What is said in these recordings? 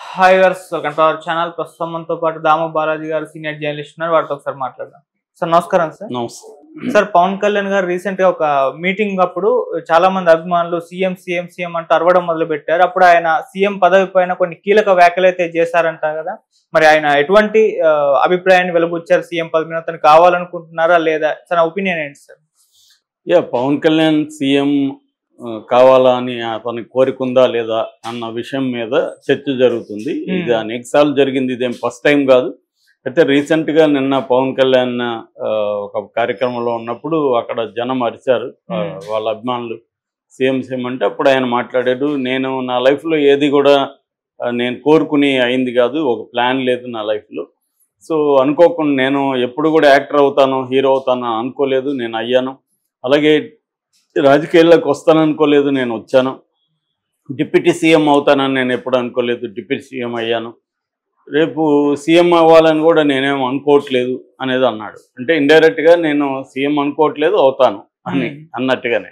Hi viewers welcome to our channel. ప్రస్తుతం మనతో పాటు దాము బాలాజీ గారు సీనియర్ జర్నలిస్ట్ ఉన్నారు. వారితో ఒకసారి మాట్లాడదాం. సార్ నమస్కారం. సార్ నమస్తే సార్, పవన్ కళ్యాణ్ గారు రీసెంట్ గా ఒక మీటింగ్ అప్పుడు చాలా మంది అభిమానులు సీఎం సీఎం సీఎం అంటూ అరవడం మొదలు పెట్టారు. అప్పుడు ఆయన సీఎం పదవి పైన కొన్ని కీలక వ్యాఖ్యలు అయితే చేశారంట కదా. మరి ఆయన ఎటువంటి అభిప్రాయాన్ని వెలుబుచ్చారు? సీఎం పదవి మీద అతను కావాలనుకుంటున్నారా లేదా? తన ఒపీనియన్ ఏంటి సార్? పవన్ కళ్యాణ్ సీఎం కావాలా అని అతని కోరికుందా లేదా అన్న విషయం మీద చర్చ జరుగుతుంది. ఇది అనేక సార్లు జరిగింది, ఇదేం ఫస్ట్ టైం కాదు. అయితే రీసెంట్గా నిన్న పవన్ కళ్యాణ్ ఒక కార్యక్రమంలో ఉన్నప్పుడు అక్కడ జనం అరిచారు, వాళ్ళ అభిమానులు సీఎం సీఎం అంటే అప్పుడు ఆయన మాట్లాడాడు, నేను నా లైఫ్లో ఏది కూడా నేను కోరుకుని అయింది కాదు, ఒక ప్లాన్ లేదు నా లైఫ్లో. సో అనుకోకుండా నేను ఎప్పుడు కూడా యాక్టర్ అవుతాను, హీరో అవుతాను అనుకోలేదు, నేను అయ్యాను. అలాగే రాజకీయాల్లోకి వస్తాననుకోలేదు, నేను వచ్చాను. డిప్యూటీ సీఎం అవుతానని నేను ఎప్పుడు అనుకోలేదు, డిప్యూటీ సీఎం అయ్యాను. రేపు సీఎం అవ్వాలని కూడా నేనేం అనుకోవట్లేదు అనేది అన్నాడు. అంటే ఇండైరెక్ట్గా నేను సీఎం అనుకోవట్లేదు, అవుతాను అని అన్నట్టుగానే.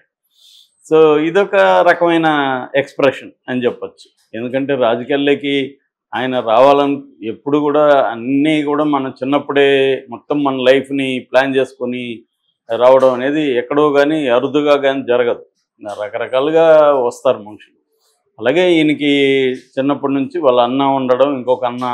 సో ఇదొక రకమైన ఎక్స్ప్రెషన్ అని చెప్పచ్చు. ఎందుకంటే రాజకీయాల్లోకి ఆయన రావాలని ఎప్పుడు కూడా అన్నీ కూడా మనం చిన్నప్పుడే మొత్తం మన లైఫ్ని ప్లాన్ చేసుకొని రావడం అనేది ఎక్కడో కానీ అరుదుగా కానీ జరగదు. రకరకాలుగా వస్తారు మనుషులు. అలాగే ఈయనకి చిన్నప్పటి నుంచి వాళ్ళ అన్న ఉండడం, ఇంకొక అన్న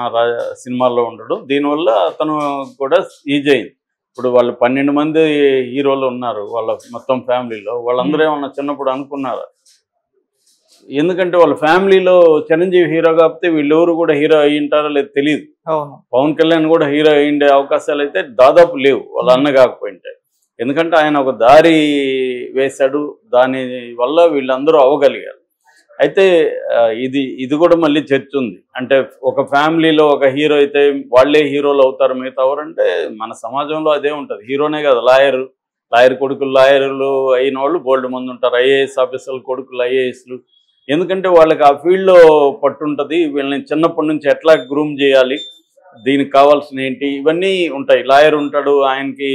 సినిమాల్లో ఉండడం, దీనివల్ల అతను కూడా ఈజీ అయింది. ఇప్పుడు వాళ్ళు 12 మంది హీరోలు ఉన్నారు వాళ్ళ మొత్తం ఫ్యామిలీలో. వాళ్ళందరూ ఏమన్నా చిన్నప్పుడు అనుకున్నారు? ఎందుకంటే వాళ్ళ ఫ్యామిలీలో చిరంజీవి హీరో కాకపోతే వీళ్ళెవరు కూడా హీరో అయ్యి ఉంటారో లేదు తెలియదు. పవన్ కళ్యాణ్ కూడా హీరో అయ్యిండే అవకాశాలు అయితే దాదాపు లేవు వాళ్ళ అన్న కాకపోయింటే. ఎందుకంటే ఆయన ఒక దారి వేశాడు, దాని వల్ల వీళ్ళందరూ అవ్వగలిగారు. అయితే ఇది కూడా మళ్ళీ చర్చ ఉంది. అంటే ఒక ఫ్యామిలీలో ఒక హీరో అయితే వాళ్ళే హీరోలు అవుతారు, మిగతా ఎవరంటే మన సమాజంలో అదే ఉంటుంది. హీరోనే కదా, లాయర్ కొడుకులు లాయర్లు అయిన వాళ్ళు బోల్డ్ మంది ఉంటారు, ఐఏఎస్ ఆఫీసర్లు కొడుకులు ఐఏఎస్లు. ఎందుకంటే వాళ్ళకి ఆ ఫీల్డ్లో పట్టుంటుంది. వీళ్ళని చిన్నప్పటి నుంచి ఎట్లా గ్రూమ్ చేయాలి, దీనికి కావాల్సిన ఏంటి, ఇవన్నీ ఉంటాయి. లాయర్ ఉంటాడు, ఆయనకి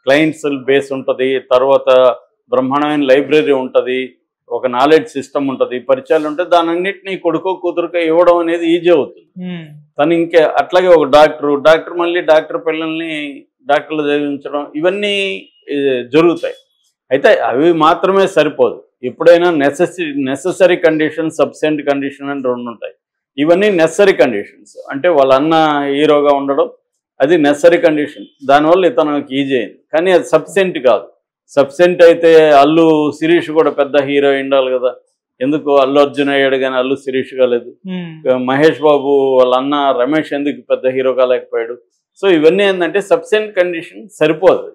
క్లయింట్స్ బేస్ ఉంటుంది, తర్వాత బ్రహ్మాండమైన లైబ్రరీ ఉంటుంది, ఒక నాలెడ్జ్ సిస్టమ్ ఉంటుంది, పరిచయాలు ఉంటాయి. దాని అన్నింటినీ కొడుకో కూతురుకో ఇవ్వడం అనేది ఈజీ అవుతుంది. తను ఇంకే అట్లాగే ఒక డాక్టర్ మళ్ళీ డాక్టర్ పిల్లల్ని డాక్టర్లు చదివించడం, ఇవన్నీ జరుగుతాయి. అయితే అవి మాత్రమే సరిపోదు. ఎప్పుడైనా నెససరీ కండిషన్, సబ్సెంట్ కండిషన్ అని 2 ఉంటాయి. ఇవన్నీ నెసరీ కండిషన్స్. అంటే వాళ్ళ అన్న హీరోగా ఉండడం అది నెసరీ కండిషన్, దానివల్ల ఇతనికి ఈజీ అయింది. కానీ అది సబ్సెంట్ కాదు. సబ్సెంట్ అయితే అల్లు శిరీష్ కూడా పెద్ద హీరో ఉండాలి కదా, ఎందుకు అల్లు అర్జున్ అయ్యాడు కానీ అల్లు శిరీష్ కాలేదు. మహేష్ బాబు వాళ్ళ అన్న రమేష్ ఎందుకు పెద్ద హీరో కాలేకపోయాడు? సో ఇవన్నీ ఏంటంటే సబ్సెంట్ కండిషన్ సరిపోదు,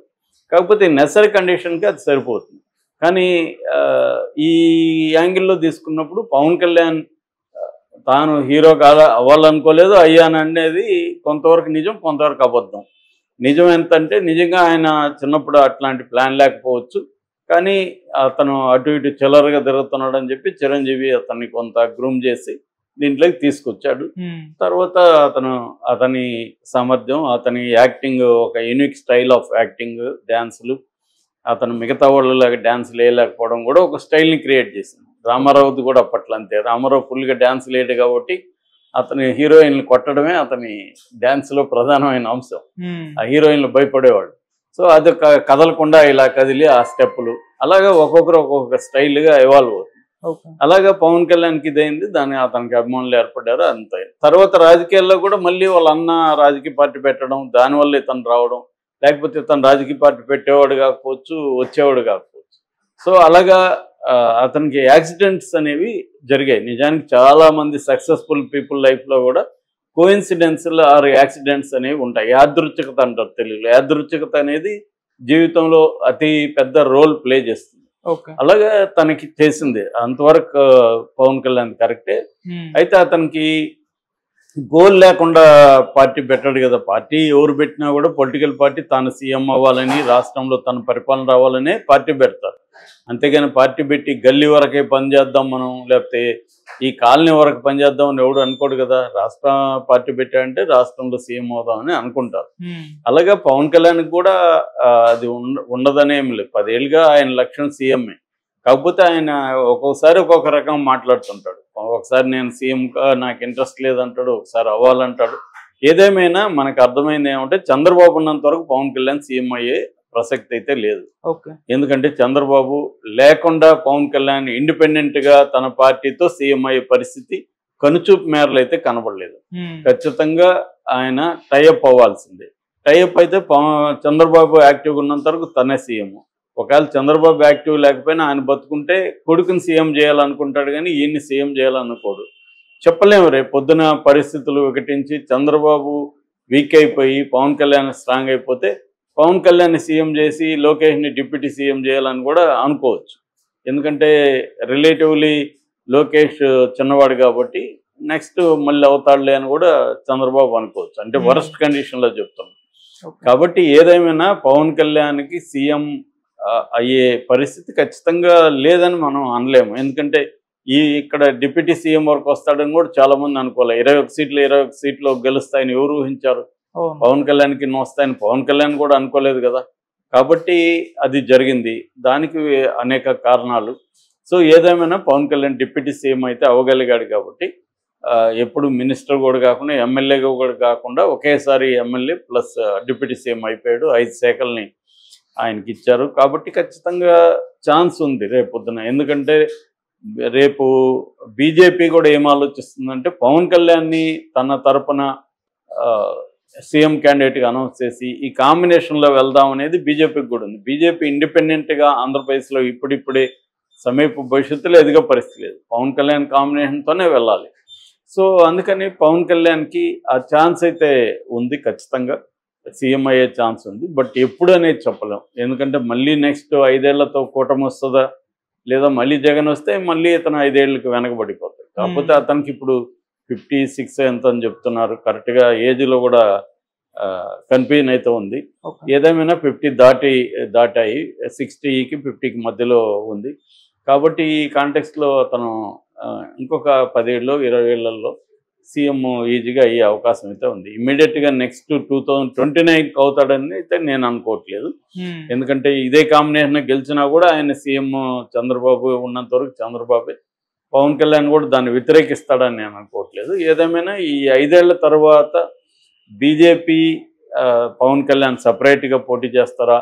కాకపోతే నెసరీ కండిషన్కి అది సరిపోతుంది. కానీ ఈ యాంగిల్లో తీసుకున్నప్పుడు పవన్ కళ్యాణ్ తాను హీరో అవ్వాలనుకోలేదు, అయ్యాననేది కొంతవరకు నిజం, కొంతవరకు అబద్ధం. నిజం ఎంతంటే నిజంగా ఆయన చిన్నప్పుడు అట్లాంటి ప్లాన్ లేకపోవచ్చు, కానీ అతను అటు ఇటు చిల్లరగా తిరుగుతున్నాడు అని చెప్పి చిరంజీవి అతన్ని కొంత గ్రూమ్ చేసి దీంట్లోకి తీసుకొచ్చాడు. తర్వాత అతని సామర్థ్యం, అతని యాక్టింగ్, ఒక యూనిక్ స్టైల్ ఆఫ్ యాక్టింగ్, డ్యాన్సులు, అతను మిగతా వాళ్ళలాగా డ్యాన్సులు వేయలేకపోవడం కూడా ఒక స్టైల్ని క్రియేట్ చేసింది. రామారావుది కూడా అప్పట్లో అంతే. రామారావు ఫుల్గా డ్యాన్స్ లేడు కాబట్టి అతని హీరోయిన్లు కొట్టడమే అతని డ్యాన్స్లో ప్రధానమైన అంశం. ఆ హీరోయిన్లు భయపడేవాడు. సో అది కదలకుండా ఇలా కదిలి ఆ స్టెప్పులు, అలాగా ఒక్కొక్కరు ఒక్కొక్క స్టైల్గా ఇవాల్వ్ అవుతుంది. అలాగా పవన్ కళ్యాణ్కి ఇదైంది, అతనికి అభిమానులు ఏర్పడ్డారు, అంతే. తర్వాత రాజకీయాల్లో కూడా మళ్ళీ వాళ్ళ అన్న రాజకీయ పార్టీ పెట్టడం, దానివల్ల ఇతను రావడం, లేకపోతే ఇతను రాజకీయ పార్టీ పెట్టేవాడు కాకపోవచ్చు, వచ్చేవాడు కాకపోవచ్చు. సో అలాగా అతనికి యాక్సిడెంట్స్ అనేవి జరిగాయి. నిజానికి చాలామంది సక్సెస్ఫుల్ పీపుల్ లైఫ్లో కూడా కోయిన్సిడెన్స్లు ఆర్ యాక్సిడెంట్స్ అనేవి ఉంటాయి. యాదృచ్ఛికత అంటారు తెలుగులో. యాదృచ్ఛికత అనేది జీవితంలో అతి పెద్ద రోల్ ప్లే చేస్తుంది. అలాగే తనకి చేసింది. అంతవరకు పవన్ కళ్యాణ్ కరెక్టే. అయితే అతనికి గోల్ లేకుండా పార్టీ పెట్టాడు కదా. పార్టీ ఎవరు పెట్టినా కూడా పొలిటికల్ పార్టీ తాను సీఎం అవ్వాలని, రాష్ట్రంలో తన పరిపాలన రావాలనే పార్టీ పెడతారు. అంతేగాని పార్టీ పెట్టి గల్లీ వరకే పనిచేద్దాం మనం, లేకపోతే ఈ కాలనీ వరకు పనిచేద్దామని ఎవడు అనుకోడు కదా. రాష్ట్ర పార్టీ పెట్టాడంటే రాష్ట్రంలో సీఎం అవుదామని అనుకుంటారు. అలాగే పవన్ కళ్యాణ్కి కూడా అది ఉండదనేమి లేదు. 10 ఏళ్ళుగా ఆయన లక్ష్యం సీఎంఏ. కాకపోతే ఆయన ఒక్కొక్కసారి ఒక్కొక్క రకం మాట్లాడుతుంటాడు. ఒకసారి నేను సీఎంగా నాకు ఇంట్రెస్ట్ లేదంటాడు, ఒకసారి అవ్వాలంటాడు. ఏదేమైనా మనకు అర్థమైంది ఏమంటే చంద్రబాబు ఉన్నంత వరకు పవన్ కళ్యాణ్ సీఎం అయ్యే ప్రసక్తి అయితే లేదు. ఎందుకంటే చంద్రబాబు లేకుండా పవన్ కళ్యాణ్ ఇండిపెండెంట్గా తన పార్టీతో సీఎం అయ్యే పరిస్థితి కనుచూపు మేరలు అయితే కనబడలేదు. ఖచ్చితంగా ఆయన టైఅప్ అవ్వాల్సిందే. టైఅప్ అయితే చంద్రబాబు యాక్టివ్గా ఉన్నంత వరకు తనే సీఎం. ఒకవేళ చంద్రబాబు యాక్టివ్ లేకపోయినా ఆయన బతుకుంటే కొడుకుని సీఎం చేయాలనుకుంటాడు, కానీ ఈయన్ని సీఎం చేయాలనుకోడు. చెప్పలేము రేపు పొద్దున పరిస్థితులు వికటించి చంద్రబాబు వీక్ అయిపోయి పవన్ కళ్యాణ్ స్ట్రాంగ్ అయిపోతే పవన్ కళ్యాణ్ సీఎం చేసి లోకేష్ని డిప్యూటీ సీఎం చేయాలని కూడా అనుకోవచ్చు. ఎందుకంటే రిలేటివ్లీ లోకేష్ చిన్నవాడు కాబట్టి నెక్స్ట్ మళ్ళీ అవుతాడులే అని కూడా చంద్రబాబు అనుకోవచ్చు. అంటే వరస్ట్ కండిషన్లో చెప్తున్నాం. కాబట్టి ఏదేమైనా పవన్ కళ్యాణ్కి సీఎం అయ్యే పరిస్థితి ఖచ్చితంగా లేదని మనం అనలేము. ఎందుకంటే ఇక్కడ డిప్యూటీ సీఎం వరకు వస్తాడని కూడా చాలా మంది అనుకోవాలి. 21 సీట్లు గెలుస్తాయని ఎవరు ఊహించారు? పవన్ కళ్యాణ్కి వస్తాయని పవన్ కళ్యాణ్ కూడా అనుకోలేదు కదా. కాబట్టి అది జరిగింది. దానికి అనేక కారణాలు. సో ఏదేమైనా పవన్ కళ్యాణ్ డిప్యూటీ సీఎం అయితే అవ్వగలిగాడు కాబట్టి ఎప్పుడు మినిస్టర్ కూడా కాకుండా ఎమ్మెల్యేగా కూడా కాకుండా ఒకేసారి ఎమ్మెల్యే ప్లస్ డిప్యూటీ సీఎం అయిపోయాడు. 5 శాఖల్ని ఆయనకి ఇచ్చారు. కాబట్టి ఖచ్చితంగా ఛాన్స్ ఉంది రేపు పొద్దున. ఎందుకంటే రేపు బీజేపీ కూడా ఏం ఆలోచిస్తుందంటే పవన్ కళ్యాణ్ని తన తరపున సీఎం క్యాండిడేట్గా అనౌన్స్ చేసి ఈ కాంబినేషన్లో వెళ్దాం అనేది బీజేపీకి కూడా ఉంది. బీజేపీ ఇండిపెండెంట్గా ఆంధ్రప్రదేశ్లో ఇప్పుడిప్పుడే సమీప భవిష్యత్తులో ఎదిగే పరిస్థితి లేదు. పవన్ కళ్యాణ్ కాంబినేషన్తోనే వెళ్ళాలి. సో అందుకని పవన్ కళ్యాణ్కి ఆ ఛాన్స్ అయితే ఉంది, ఖచ్చితంగా సీఎం అయ్యే ఛాన్స్ ఉంది. బట్ ఎప్పుడు అనేది చెప్పలేం. ఎందుకంటే మళ్ళీ నెక్స్ట్ 5 ఏళ్లతో కూటమి వస్తుందా, లేదా మళ్ళీ జగన్ వస్తే మళ్ళీ ఇతను 5 ఏళ్ళకి వెనకబడిపోతాడు. కాకపోతే అతనికి ఇప్పుడు 56 ఎంత అని చెప్తున్నారు. కరెక్ట్గా ఏజ్లో కూడా కన్ఫ్యూజన్ అయితే ఉంది. ఏదేమైనా 50 దాటాయి, 60కి 50కి మధ్యలో ఉంది. కాబట్టి ఈ కాంటెక్స్ట్లో అతను ఇంకొక 10 ఏళ్ళు 20 ఏళ్లలో సీఎం ఈజీగా అయ్యే అవకాశం అయితే ఉంది. ఇమ్మీడియట్గా నెక్స్ట్ 2029కి అవుతాడని అయితే నేను అనుకోవట్లేదు. ఎందుకంటే ఇదే కాంబినేషన్ గెలిచినా కూడా ఆయన సీఎం చంద్రబాబు ఉన్నంత వరకు చంద్రబాబే. పవన్ కళ్యాణ్ కూడా దాన్ని వ్యతిరేకిస్తాడని నేను అనుకోవట్లేదు. ఏదేమైనా ఈ 5 ఏళ్ల తర్వాత బీజేపీ పవన్ కళ్యాణ్ సపరేట్గా పోటీ చేస్తారా,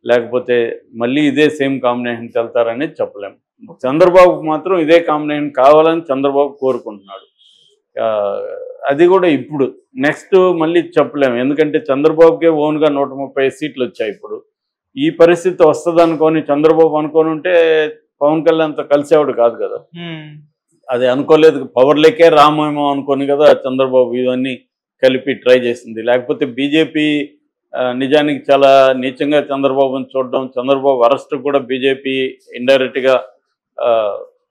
లేకపోతే మళ్ళీ ఇదే సేమ్ కాంబినేషన్కి వెళ్తారనేది చెప్పలేము. చంద్రబాబుకు మాత్రం ఇదే కాంబినేషన్ కావాలని చంద్రబాబు కోరుకుంటున్నాడు. అది కూడా ఇప్పుడు నెక్స్ట్ మళ్ళీ చెప్పలేము. ఎందుకంటే చంద్రబాబుకే ఓన్గా 135 సీట్లు వచ్చాయి. ఇప్పుడు ఈ పరిస్థితి వస్తుంది అనుకొని చంద్రబాబు అనుకొని ఉంటే పవన్ కళ్యాణ్తో కలిసేవాడు కాదు కదా. అది అనుకోలేదు. పవర్లేకే రామేమో అనుకోని కదా చంద్రబాబు ఇవన్నీ కలిపి ట్రై చేసింది. లేకపోతే బీజేపీ నిజానికి చాలా నీచంగా చంద్రబాబుని చూడడం, చంద్రబాబు అరెస్ట్ కూడా బీజేపీ ఇండైరెక్ట్గా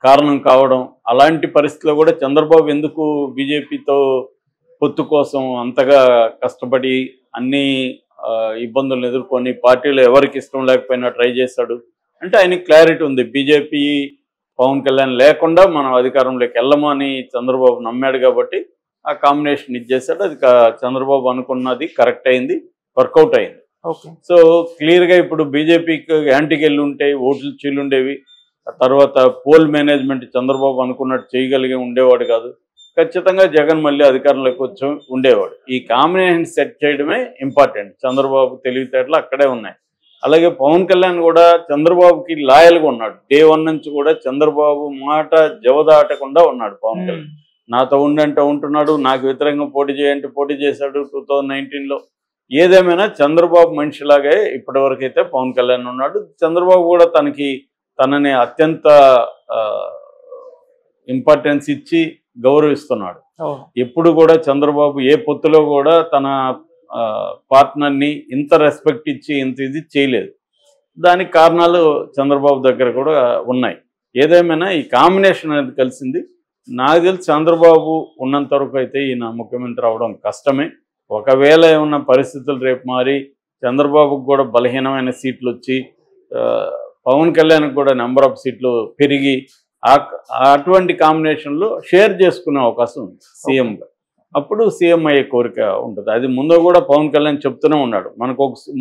కారణం కావడం, అలాంటి పరిస్థితిలో కూడా చంద్రబాబు ఎందుకు బీజేపీతో పొత్తు కోసం అంతగా కష్టపడి అన్ని ఇబ్బందులను ఎదుర్కొని పార్టీలో ఎవరికి ఇష్టం లేకపోయినా ట్రై చేశాడు అంటే ఆయనకి క్లారిటీ ఉంది. బీజేపీ పవన్ కళ్యాణ్ లేకుండా మనం అధికారంలోకి వెళ్ళము అని చంద్రబాబు నమ్మాడు కాబట్టి ఆ కాంబినేషన్ ఇచ్చేసాడు. అది చంద్రబాబు అనుకున్నది కరెక్ట్ అయింది, వర్కౌట్ అయింది. సో క్లియర్గా ఇప్పుడు బీజేపీకి యాంటీకి వెళ్ళి ఉంటే ఓట్లు చీలుండేవి. తర్వాత పోల్ మేనేజ్మెంట్ చంద్రబాబు అనుకున్నట్టు చేయగలిగి ఉండేవాడు కాదు. ఖచ్చితంగా జగన్ మళ్ళీ అధికారంలోకి వచ్చి ఉండేవాడు. ఈ కాంబినేషన్ సెట్ చేయడమే ఇంపార్టెంట్. చంద్రబాబు తెలివితేటలు అక్కడే ఉన్నాయి. అలాగే పవన్ కళ్యాణ్ కూడా చంద్రబాబుకి లాయల్గా ఉన్నాడు. డే 1 నుంచి కూడా చంద్రబాబు మాట జవదాటకుండా ఉన్నాడు. పవన్ కళ్యాణ్ నాతో ఉండంటే ఉంటున్నాడు, నాకు వ్యతిరేకంగా పోటీ చేయంటే పోటీ చేశాడు 2019లో. ఏదేమైనా చంద్రబాబు మనిషిలాగే ఇప్పటివరకు అయితే పవన్ కళ్యాణ్ ఉన్నాడు. చంద్రబాబు కూడా తనని అత్యంత ఇంపార్టెన్స్ ఇచ్చి గౌరవిస్తున్నాడు. ఎప్పుడు కూడా చంద్రబాబు ఏ పొత్తులో కూడా తన పార్ట్నర్ని ఇంత రెస్పెక్ట్ ఇచ్చి ఇంత ఇది చేయలేదు. దానికి కారణాలు చంద్రబాబు దగ్గర కూడా ఉన్నాయి. ఏదేమైనా ఈ కాంబినేషన్ అనేది కలిసింది. నాకు తెలిసి చంద్రబాబు ఉన్నంత వరకు అయితే ఈయన ముఖ్యమంత్రి అవడం కష్టమే. ఒకవేళ ఏమన్నా పరిస్థితులు రేపు మారి చంద్రబాబుకు కూడా బలహీనమైన సీట్లు వచ్చి పవన్ కళ్యాణ్కి కూడా నెంబర్ ఆఫ్ సీట్లు పెరిగి అటువంటి కాంబినేషన్లో షేర్ చేసుకునే అవకాశం ఉంది సీఎంగా. అప్పుడు సీఎం అయ్యే కోరిక ఉంటుంది. అది ముందు కూడా పవన్ కళ్యాణ్ చెప్తూనే ఉన్నాడు. మనకు ఒక